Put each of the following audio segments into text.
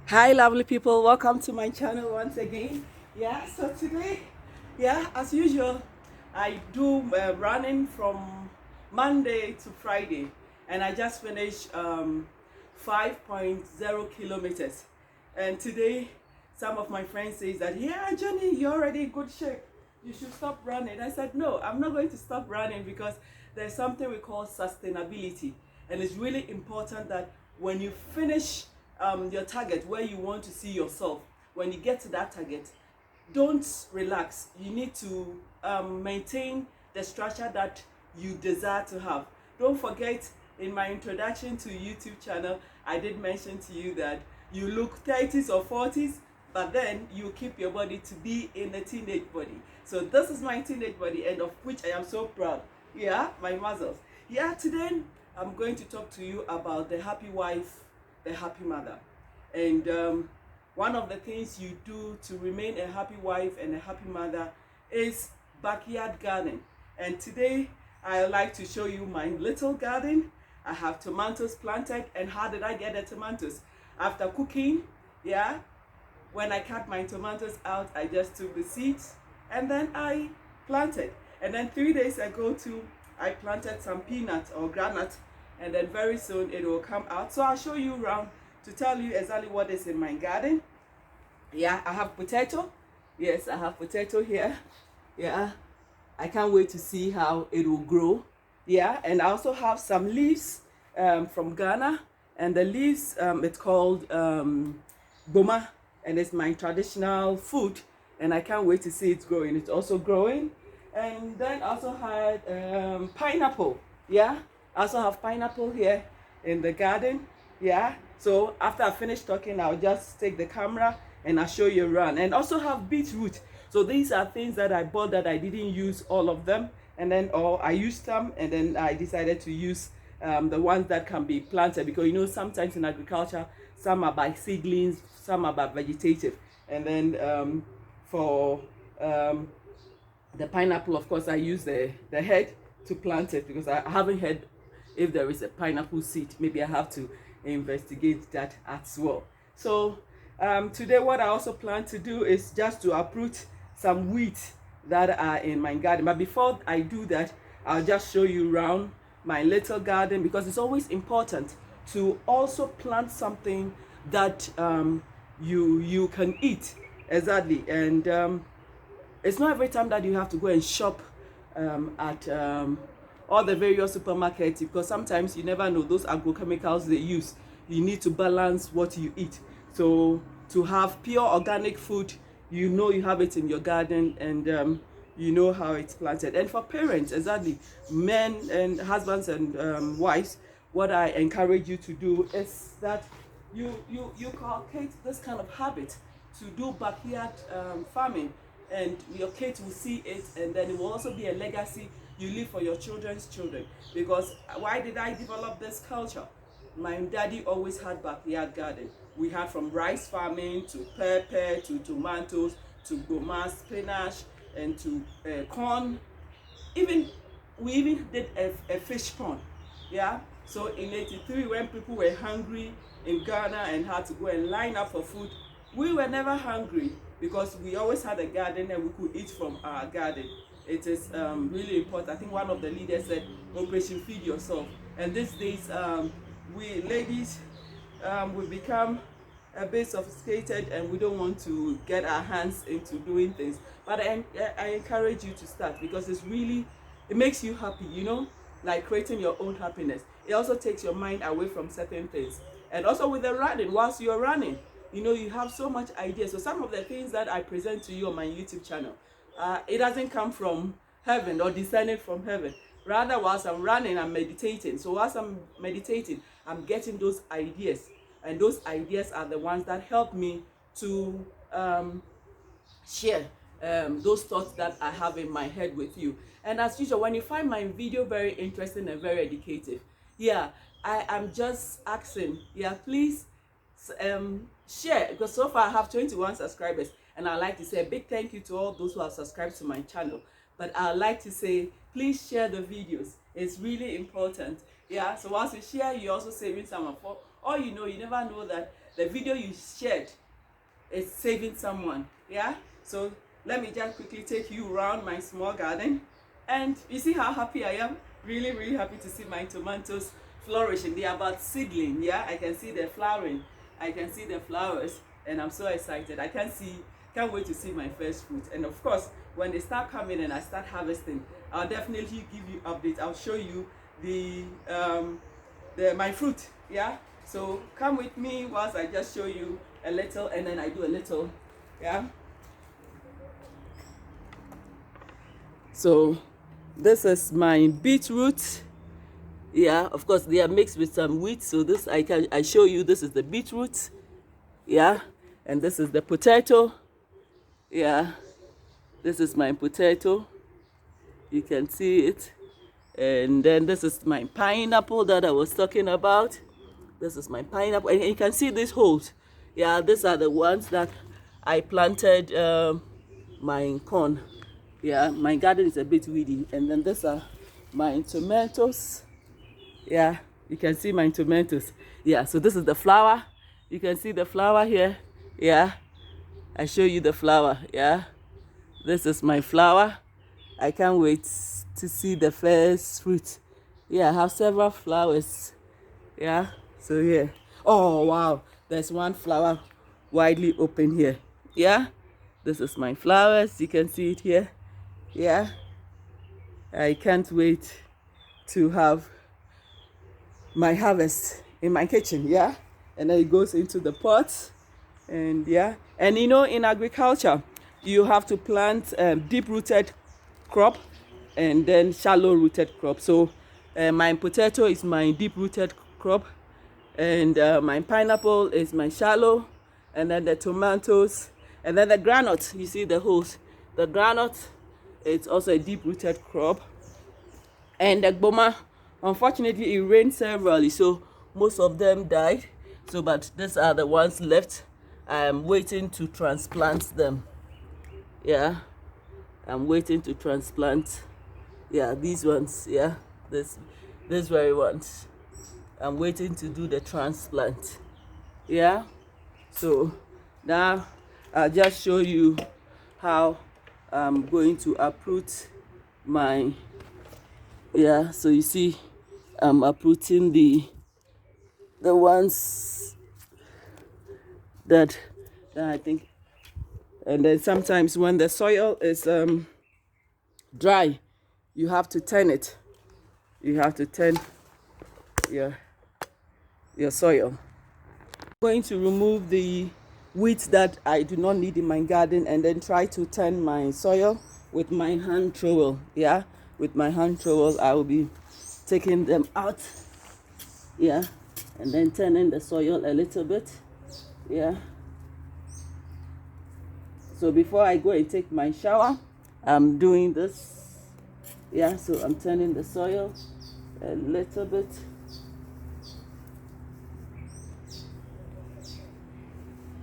Hi lovely people, welcome to my channel once again. So today, as usual, I do running from Monday to Friday, and I just finished 5.0 kilometers. And today some of my friends say that, yeah, Johnny, you're already in good shape, you should stop running. I said no, I'm not going to stop running, because there's something we call sustainability, and it's really important that when you finish your target, where you want to see yourself, when you get to that target, don't relax. You need to maintain the structure that you desire to have. Don't forget, in my introduction to YouTube channel, I did mention to you that you look 30s or 40s, but then you keep your body to be in a teenage body. So this is my teenage body, and of which I am so proud. My muscles. Today I'm going to talk to you about the happy wife, the happy mother. And one of the things you do to remain a happy wife and a happy mother is backyard gardening. And today I like to show you my little garden. I have tomatoes planted. And how did I get the tomatoes? After cooking, when I cut my tomatoes out, I just took the seeds and then I planted. And then 3 days ago too, I planted some peanuts or granite, and then very soon it will come out. So I'll show you around to tell you exactly what is in my garden. I have potato. Yes, I have potato here. I can't wait to see how it will grow. And I also have some leaves from Ghana, and the leaves, it's called boma, and it's my traditional food, and I can't wait to see it growing. It's also growing. And then I also had pineapple. I also have pineapple here in the garden. So after I finish talking, I'll just take the camera and I'll show you around. And also have beetroot. So these are things that I bought that I didn't use all of them, and then I used them, and then I decided to use the ones that can be planted, because sometimes in agriculture, some are by seedlings, some are by vegetative. And then for the pineapple, of course, I use the head to plant it, because I haven't heard if there is a pineapple seed. Maybe I have to investigate that as well. So today what I also plan to do is just to uproot some weeds that are in my garden. But before I do that, I'll just show you around my little garden, because it's always important to also plant something that you can eat. Exactly. And it's not every time that you have to go and shop at all the various supermarkets, because sometimes you never know those agrochemicals they use. You need to balance what you eat. So to have pure organic food, you have it in your garden, and you know how it's planted. And for parents, exactly, men and husbands and wives, what I encourage you to do is that you cultivate this kind of habit to do backyard farming, and your kids will see it, and then it will also be a legacy you leave for your children's children. Because why did I develop this culture? My daddy always had backyard garden. We had from rice farming to pepper to tomatoes to goma, spinach, and to corn. Even we even did a fish pond. So in 83, when people were hungry in Ghana and had to go and line up for food, we were never hungry, because we always had a garden and we could eat from our garden. It is really important. I think one of the leaders said, Operation Feed Yourself. And these days, we ladies, we become a bit sophisticated, and we don't want to get our hands into doing things. But I encourage you to start, because it makes you happy, like creating your own happiness. It also takes your mind away from certain things. And also with the running, whilst you're running, you have so much ideas. So some of the things that I present to you on my YouTube channel, it doesn't come from heaven or descended from heaven. Rather, whilst I'm running, I'm meditating. So whilst I'm meditating, I'm getting those ideas. And those ideas are the ones that help me to share those thoughts that I have in my head with you. And as usual, when you find my video very interesting and very educative, I am just asking, please share, because so far I have 21 subscribers, and I'd like to say a big thank you to all those who have subscribed to my channel. But I'd like to say, please share the videos. It's really important. So once you share, you're also saving someone. For all you know, you never know that the video you shared is saving someone. Yeah, so let me just quickly take you around my small garden, and you see how happy I am. Really happy to see my tomatoes flourishing. They are about seedling. Yeah, I can see they're flowering, I can see the flowers, and I'm so excited. Can't wait to see my first fruit. And of course, when they start coming and I start harvesting, I'll definitely give you updates. I'll show you my fruit. Yeah, so come with me whilst I just show you a little, and then I do a little. Yeah, so this is my beetroot. Yeah, of course they are mixed with some wheat, so this I show you. This is the beetroot. Yeah, and this is the potato. Yeah, this is my potato, you can see it. And then this is my pineapple that I was talking about. This is my pineapple, and you can see these holes. Yeah, these are the ones that I planted my corn. Yeah, my garden is a bit weedy. And then these are my tomatoes. Yeah, you can see my tomatoes. Yeah, so this is the flower. You can see the flower here. Yeah, I show you the flower. Yeah, this is my flower. I can't wait to see the first fruit. Yeah, I have several flowers. Yeah, so here. Oh wow, there's one flower widely open here. Yeah, this is my flowers. You can see it here. Yeah, I can't wait to have my harvest in my kitchen. Yeah, and then it goes into the pot. And yeah, and you know, in agriculture you have to plant deep-rooted crop and then shallow-rooted crop. So my potato is my deep-rooted crop, and my pineapple is my shallow, and then the tomatoes, and then the granite, you see the holes. The granite, it's also a deep-rooted crop. And the gboma, unfortunately it rained severally, so most of them died. So but these are the ones left. I'm waiting to transplant them. Yeah, I'm waiting to transplant. Yeah, these ones. Yeah, this very ones. I'm waiting to do the transplant. Yeah, so now I'll just show you how I'm going to uproot my. Yeah, so you see I'm uprooting the ones that I think. And then sometimes when the soil is dry, you have to turn it. You have to turn your soil. I'm going to remove the weeds that I do not need in my garden, and then try to turn my soil with my hand trowel. Yeah, with my hand trowel I will be taking them out. Yeah, and then turning the soil a little bit. Yeah, so before I go and take my shower, I'm doing this. Yeah, so I'm turning the soil a little bit.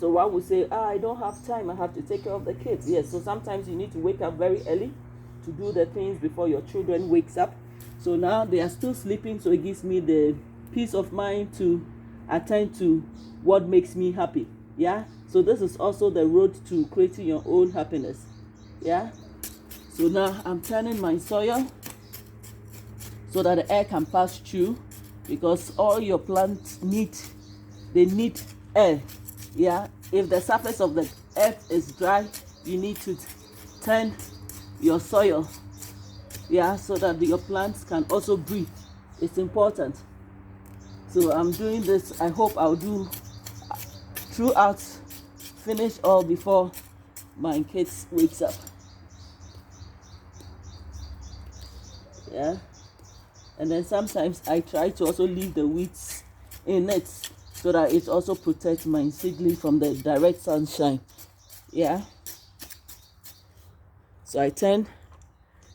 So one would say, I don't have time, I have to take care of the kids. Yes, so sometimes you need to wake up very early to do the things before your children wakes up. So now they are still sleeping, so it gives me the peace of mind to attend to what makes me happy. Yeah, so this is also the road to creating your own happiness. Yeah, so now I'm turning my soil so that the air can pass through, because all your plants need air. Yeah, if the surface of the earth is dry, you need to turn your soil. Yeah, so that your plants can also breathe. It's important. So I'm doing this. I hope I'll do throughout, finish all before my kids wakes up. Yeah, and then sometimes I try to also leave the weeds in it, so that it also protects my seedling from the direct sunshine. Yeah, so I turn.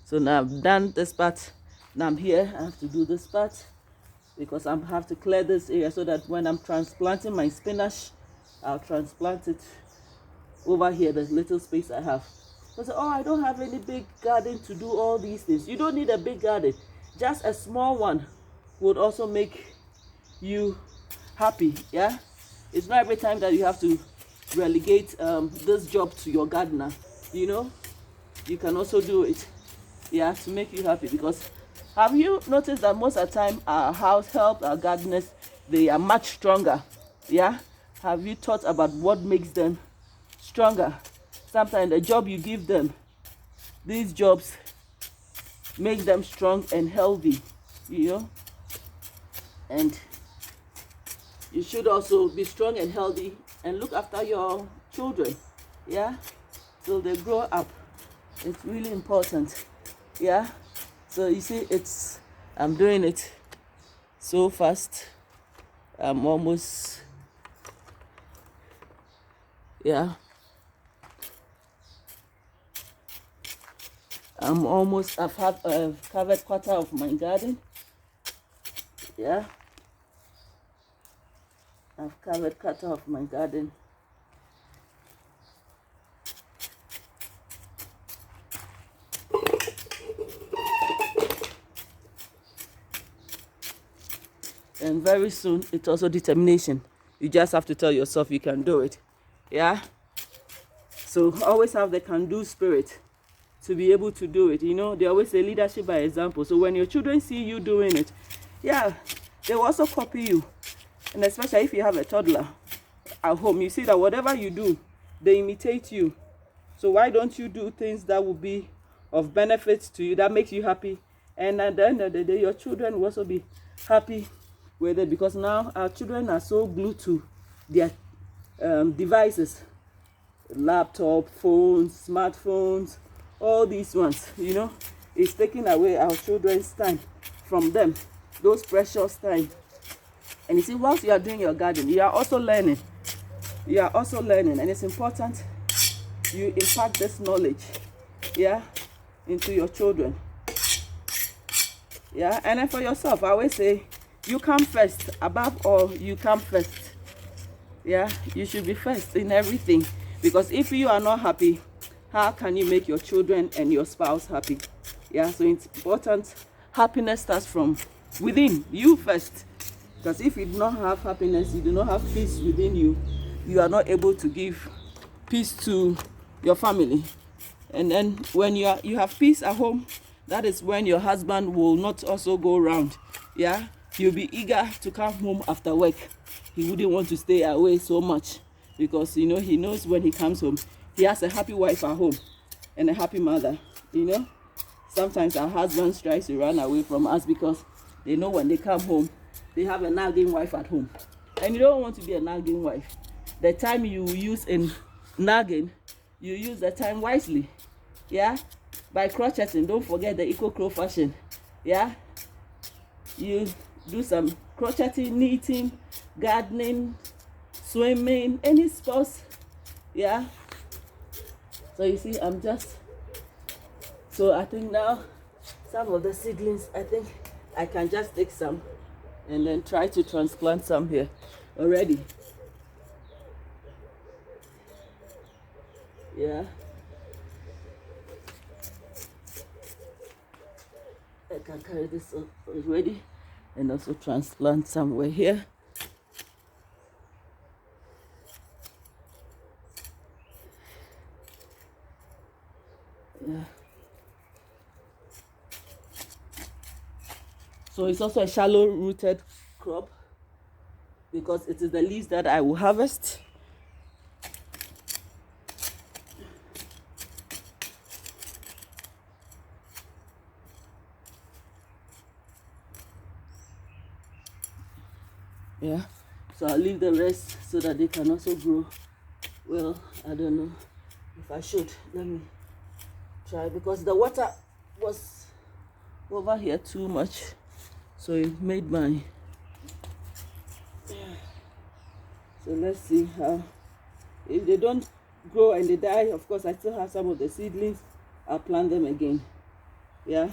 So now I've done this part. Now I'm here. I have to do this part because I have to clear this area, so that when I'm transplanting my spinach, I'll transplant it over here, the little space I have. So I say, oh, I don't have any big garden to do all these things. You don't need a big garden. Just a small one would also make you happy. Yeah, It's not every time that you have to relegate this job to your gardener. You know, you can also do it, yeah, to make you happy. Because have you noticed that most of the time our house help, our gardeners, they are much stronger? Yeah, have you thought about what makes them stronger? Sometimes the job you give them, these jobs make them strong and healthy, you know. And you should also be strong and healthy and look after your children, yeah, till they grow up. It's really important, yeah. So you see, I'm doing it so fast. I'm almost, yeah, I've covered quarter of my garden. Yeah, I've covered quarter of my garden. And very soon, it's also determination. You just have to tell yourself you can do it. Yeah? So always have the can-do spirit to be able to do it. You know, they always say leadership by example. So when your children see you doing it, yeah, they will also copy you. And especially if you have a toddler at home, you see that whatever you do, they imitate you. So why don't you do things that will be of benefit to you, that makes you happy? And at the end of the day, your children will also be happy with it, because now our children are so glued to their devices, laptop, phones, smartphones, all these ones, you know. It's taking away our children's time from them, those precious time. And you see, whilst you are doing your garden, you are also learning. You are also learning, and it's important you impart this knowledge, yeah, into your children. Yeah, and then for yourself, I always say, you come first. Above all, you come first. Yeah, you should be first in everything. Because if you are not happy, how can you make your children and your spouse happy? Yeah, so it's important. Happiness starts from within you first. Because if you do not have happiness, you do not have peace within you, you are not able to give peace to your family. And then when you have peace at home, that is when your husband will not also go around. Yeah, he'll be eager to come home after work. He wouldn't want to stay away so much, because you know, he knows when he comes home, he has a happy wife at home and a happy mother. You know, sometimes our husbands try to run away from us because they know when they come home, they have a nagging wife at home, and you don't want to be a nagging wife. The time you use in nagging, you use the time wisely. Yeah, by crocheting. Don't forget the Eco Crow fashion. Yeah, you do some crocheting, knitting, gardening, swimming, any sports. Yeah. So you see, so I think now some of the seedlings, I think I can just take some and then try to transplant some here already. Yeah. I can carry this already and also transplant somewhere here. Yeah. So it's also a shallow rooted crop, because it is the leaves that I will harvest. Yeah, so I'll leave the rest so that they can also grow. Well, I don't know if I should. Let me try, because the water was over here too much, so it made my, so let's see how, if they don't grow and they die, of course I still have some of the seedlings. I'll plant them again. Yeah,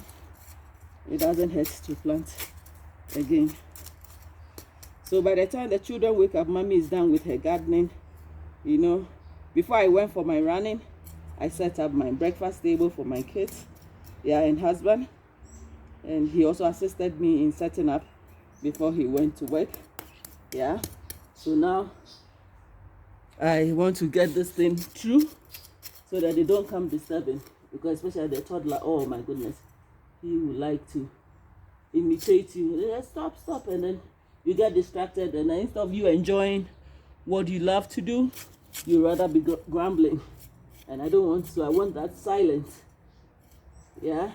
it doesn't hurt to plant again. So by the time the children wake up, mommy is done with her gardening. You know, before I went for my running, I set up my breakfast table for my kids, yeah, and husband. And he also assisted me in setting up before he went to work. Yeah. So now I want to get this thing through so that they don't come disturbing, because especially the toddler, oh my goodness, he would like to imitate you. Stop, and then you get distracted, and then instead of you enjoying what you love to do, you rather be grumbling, and I don't want to. I want that silence. Yeah,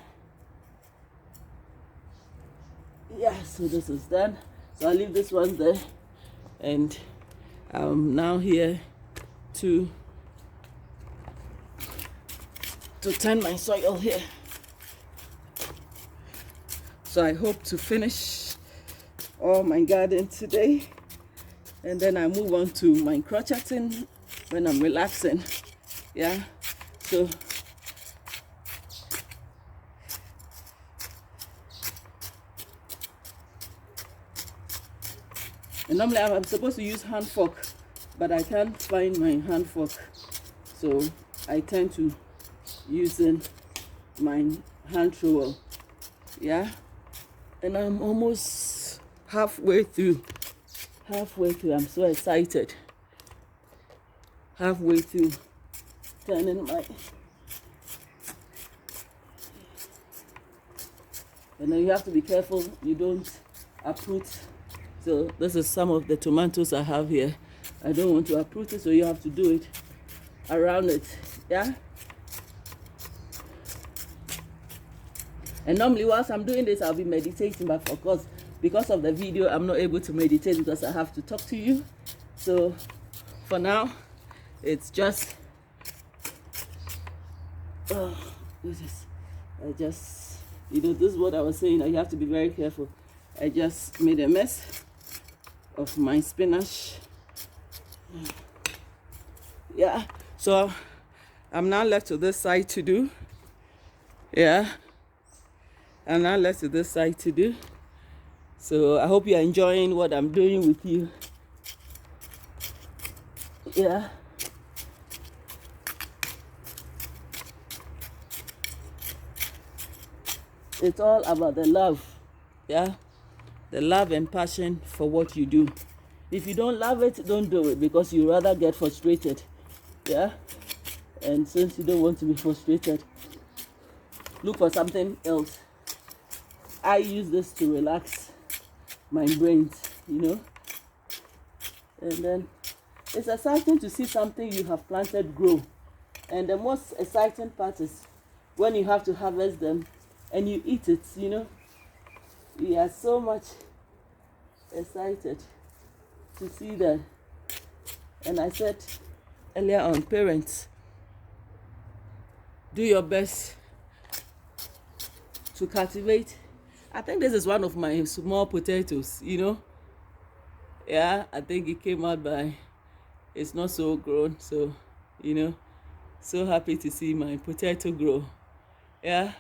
so this is done, so I'll leave this one there, and I'm now here to turn my soil here. So I hope to finish all my garden today, and then I move on to my crocheting when I'm relaxing. Yeah, so and normally I'm supposed to use hand fork, but I can't find my hand fork, so I tend to using my hand trowel. Yeah, and I'm almost halfway through. I'm so excited. Halfway through turning my, and then you have to be careful you don't uproot. So this is some of the tomatoes I have here. I don't want to uproot it, so you have to do it around it. Yeah, and normally whilst I'm doing this, I'll be meditating, but of course, because of the video, I'm not able to meditate because I have to talk to you. So for now, it's just this is what I was saying, that you have to be very careful. I just made a mess of my spinach. Yeah, so I'm now left to this side to do. Yeah, I'm now left to this side to do. So I hope you're enjoying what I'm doing with you. Yeah. It's all about the love. Yeah, the love and passion for what you do. If you don't love it, don't do it, because you rather get frustrated. Yeah, and since you don't want to be frustrated, look for something else. I use this to relax my brains, and then it's exciting to see something you have planted grow. And the most exciting part is when you have to harvest them and you eat it. We are so much excited to see that. And I said earlier on, parents, do your best to cultivate. I think this is one of my small potatoes, Yeah, I think it came out by, it's not so grown, so, so happy to see my potato grow. Yeah.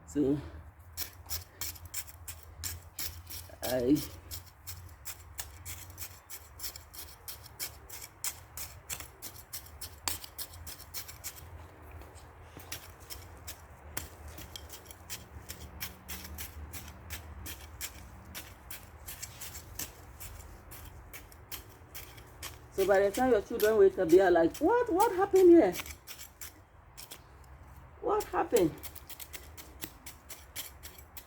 So, so by the time your children wake up, they are like, what happened here? What happened?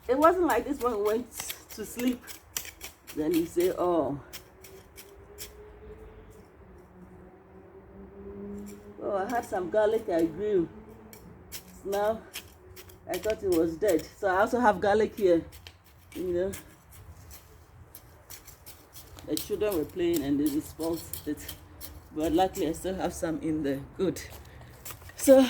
It wasn't like this when we went to sleep. Then you say, oh, I had some garlic I grew. Now, I thought it was dead. So I also have garlic here, The children were playing and they disposed it. But luckily I still have some in there. Good. So,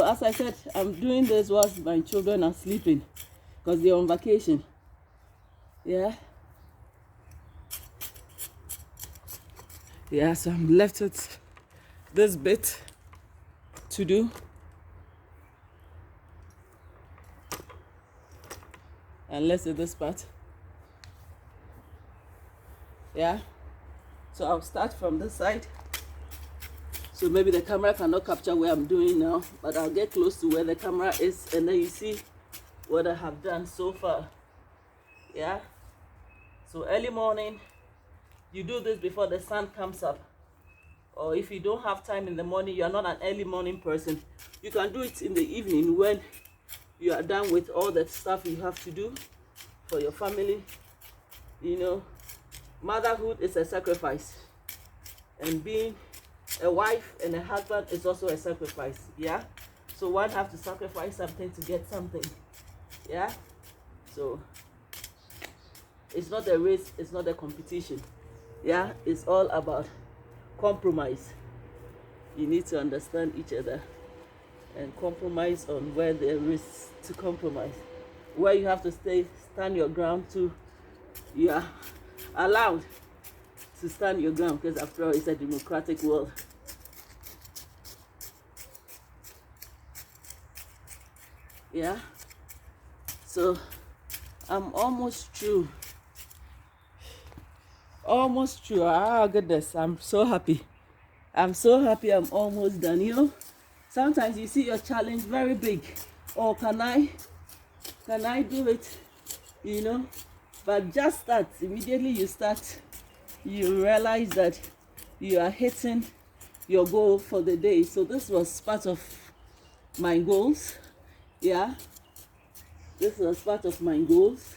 as I said, I'm doing this whilst my children are sleeping because they're on vacation. Yeah. Yeah, so I'm left with this bit to do. And let's do this part. Yeah. So I'll start from this side. So maybe the camera cannot capture where I'm doing now, but I'll get close to where the camera is and then you see what I have done so far. Yeah. So early morning, you do this before the sun comes up. Or if you don't have time in the morning, you're not an early morning person, you can do it in the evening when you are done with all the stuff you have to do for your family. You know, motherhood is a sacrifice, and being a wife and a husband is also a sacrifice. Yeah, so one have to sacrifice something to get something. Yeah, so it's not a race, it's not a competition. Yeah, it's all about compromise. You need to understand each other and compromise on where there is to compromise. Where you have to stand your ground to, you are allowed to stand your ground, because after all, it's a democratic world. Yeah, so I'm almost through. Almost through. Ah, goodness, I'm so happy. I'm so happy I'm almost done. You know, sometimes you see your challenge very big. Oh, can I do it? You know, but just start. Immediately you start, you realize that you are hitting your goal for the day. So this was part of my goals. Yeah, this was part of my goals.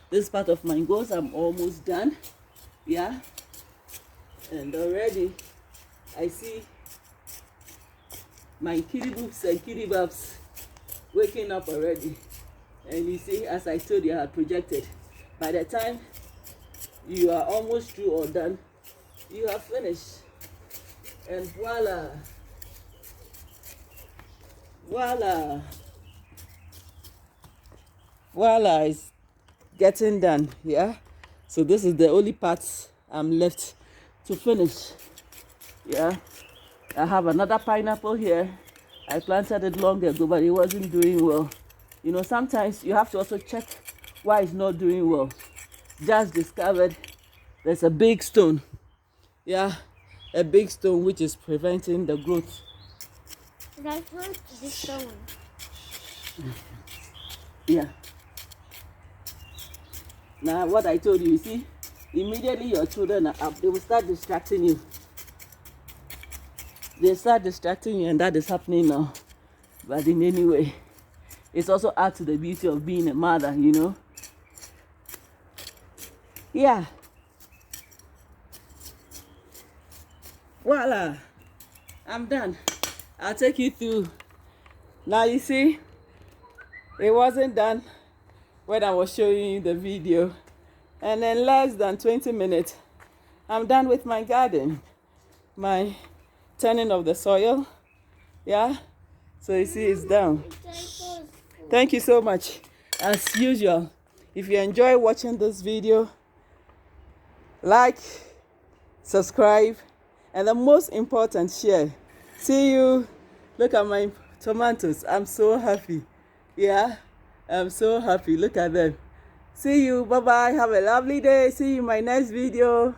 This part of my goals, I'm almost done. Yeah, and already I see my kitty boops and kitty babs waking up already. And you see, as I told you, I had projected, by the time you are almost through or done, you have finished. And voila, voila, voila, it's getting done. Yeah, so this is the only part I'm left to finish. Yeah, I have another pineapple here. I planted it long ago, but it wasn't doing well. You know, sometimes you have to also check why it's not doing well. Just discovered there's a big stone. Yeah, a big stone which is preventing the growth. I heard this stone. Yeah. Now, what I told you, you see, immediately your children are up, they will start distracting you. They start distracting you, and that is happening now. But in any way, it's also add to the beauty of being a mother, you know. Yeah. Voila. I'm done. I'll take you through. Now you see, it wasn't done when I was showing you the video. And in less than 20 minutes, I'm done with my garden. My turning of the soil. Yeah. So you see it's down. Thank you so much. As usual, if you enjoy watching this video, like, subscribe, and the most important, share. See you. Look at my tomatoes. I'm so happy. Yeah, I'm so happy. Look at them. See you. Bye-bye. Have a lovely day. See you in my next video.